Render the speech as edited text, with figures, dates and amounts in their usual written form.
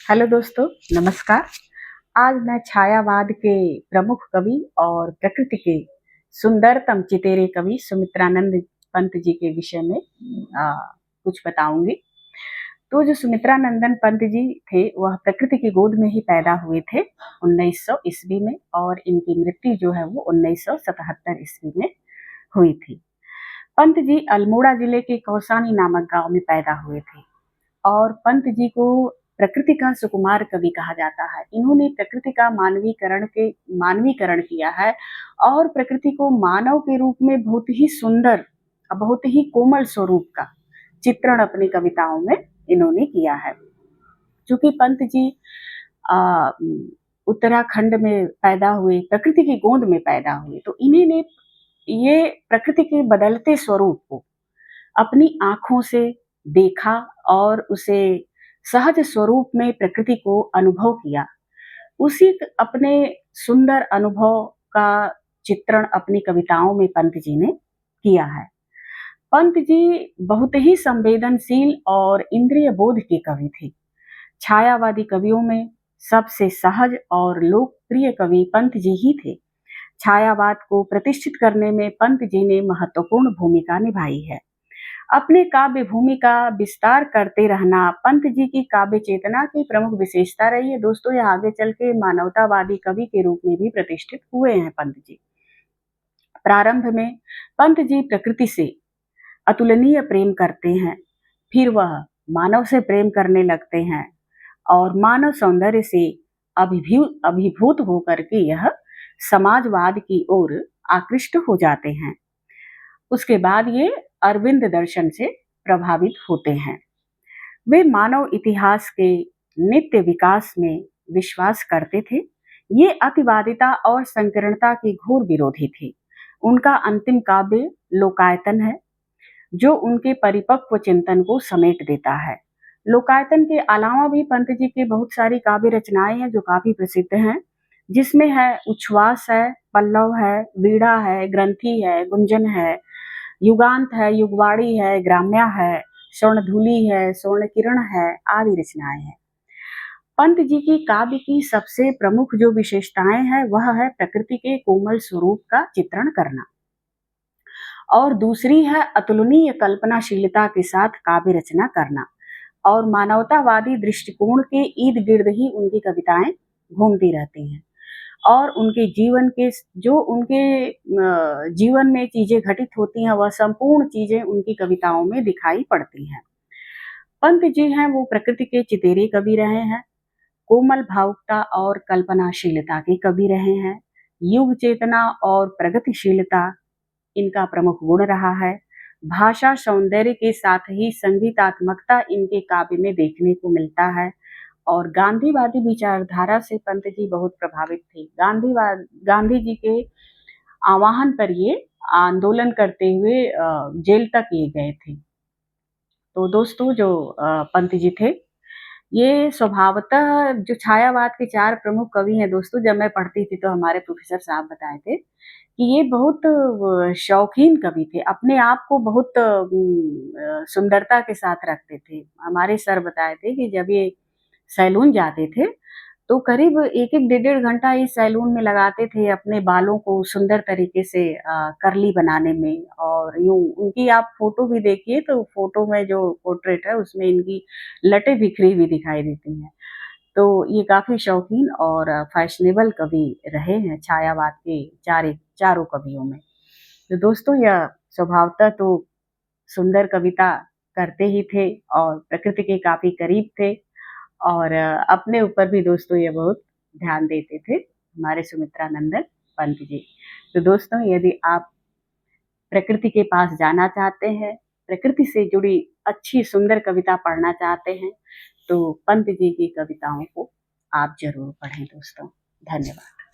Hello दोस्तों, नमस्कार। आज मैं छायावाद के प्रमुख कवि और प्रकृति के सुंदरतम चितेरे कवि सुमित्रानंद पंत जी के विषय में कुछ बताऊंगी। तो जो सुमित्रानंदन पंत जी थे वह प्रकृति की गोद में ही पैदा हुए थे 1900 ईस्वी में, और इनकी मृत्यु जो है वो 1977 ईस्वी में हुई थी। पंत जी अल्मोड़ा जिले के कौसानी नामक गांव में पैदा हुए थे और पंत जी को प्रकृति का सुकुमार कवि कहा जाता है। इन्होंने प्रकृति का मानवीकरण किया है और प्रकृति को मानव के रूप में बहुत ही सुंदर, बहुत ही कोमल स्वरूप का चित्रण अपनी कविताओं में इन्होंने किया है। चूंकि पंत जी आ, उत्तराखंड में पैदा हुए, प्रकृति की गोद में पैदा हुए, तो इन्होंने ये प्रकृति के बदलते स्वरूप को अपनी आंखों से देखा और उसे सहज स्वरूप में प्रकृति को अनुभव किया। उसी अपने सुंदर अनुभव का चित्रण अपनी कविताओं में पंत जी ने किया है। पंत जी बहुत ही संवेदनशील और इंद्रिय बोध के कवि थे। छायावादी कवियों में सबसे सहज और लोकप्रिय कवि पंत जी ही थे। छायावाद को प्रतिष्ठित करने में पंत जी ने महत्वपूर्ण भूमिका निभाई है। अपने काव्य भूमि का विस्तार करते रहना पंत जी की काव्य चेतना की प्रमुख विशेषता रही है। दोस्तों, यह आगे चल के मानवतावादी कवि के रूप में भी प्रतिष्ठित हुए हैं पंत जी। प्रारंभ में पंत जी प्रकृति से अतुलनीय प्रेम करते हैं, फिर वह मानव से प्रेम करने लगते हैं और मानव सौंदर्य से अभिभूत होकर के यह समाजवाद की ओर आकृष्ट हो जाते हैं। उसके बाद ये अरविंद दर्शन से प्रभावित होते हैं। वे मानव इतिहास के नित्य विकास में विश्वास करते थे। ये अतिवादिता और संकीर्णता के घोर विरोधी थे। उनका अंतिम काव्य लोकायतन है, जो उनके परिपक्व चिंतन को समेट देता है। लोकायतन के अलावा भी पंत जी की बहुत सारी काव्य रचनाएं हैं जो काफी प्रसिद्ध हैं, जिसमें है उच्छ्वास है, पल्लव है, वीणा है, ग्रंथि है, गुंजन है, युगांत है, युगवाणी है, ग्राम्या है, स्वर्णधूलि है, स्वर्ण किरण है, आदि रचनाएं हैं। पंत जी की काव्य की सबसे प्रमुख जो विशेषताएं हैं वह है प्रकृति के कोमल स्वरूप का चित्रण करना, और दूसरी है अतुलनीय कल्पनाशीलता के साथ काव्य रचना करना, और मानवतावादी दृष्टिकोण के इर्द गिर्द ही उनकी कविताएं घूमती रहती हैं और उनके जीवन में चीजें घटित होती हैं वह संपूर्ण चीजें उनकी कविताओं में दिखाई पड़ती हैं। पंत जी हैं वो प्रकृति के चितेरे कवि रहे हैं, कोमल भावुकता और कल्पनाशीलता के कवि रहे हैं। युग चेतना और प्रगतिशीलता इनका प्रमुख गुण रहा है। भाषा सौंदर्य के साथ ही संगीतात्मकता इनके काव्य में देखने को मिलता है और गांधीवादी विचारधारा से पंत जी बहुत प्रभावित थे। गांधी जी के आह्वान पर ये आंदोलन करते हुए जेल तक ये गए थे। तो दोस्तों, जो पंत जी थे ये स्वभावतः जो छायावाद के चार प्रमुख कवि हैं दोस्तों, जब मैं पढ़ती थी तो हमारे प्रोफेसर साहब बताए थे कि ये बहुत शौकीन कवि थे, अपने आप को बहुत सुंदरता के साथ रखते थे। हमारे सर बताए थे कि जब ये सैलून जाते थे तो करीब एक एक डेढ़ डेढ़ घंटा इस सैलून में लगाते थे अपने बालों को सुंदर तरीके से करली बनाने में। और यूं उनकी आप फोटो भी देखिए तो फोटो में जो पोर्ट्रेट है उसमें इनकी लटें बिखरी हुई दिखाई देती हैं। तो ये काफी शौकीन और फैशनेबल कवि रहे हैं छायावाद के चारों कवियों में। तो दोस्तों, यह स्वभावतः तो सुंदर कविता करते ही थे और प्रकृति के काफी करीब थे और अपने ऊपर भी दोस्तों ये बहुत ध्यान देते थे, हमारे सुमित्रानंदन पंत जी। तो दोस्तों, यदि आप प्रकृति के पास जाना चाहते हैं, प्रकृति से जुड़ी अच्छी सुंदर कविता पढ़ना चाहते हैं, तो पंत जी की कविताओं को आप जरूर पढ़ें दोस्तों। धन्यवाद।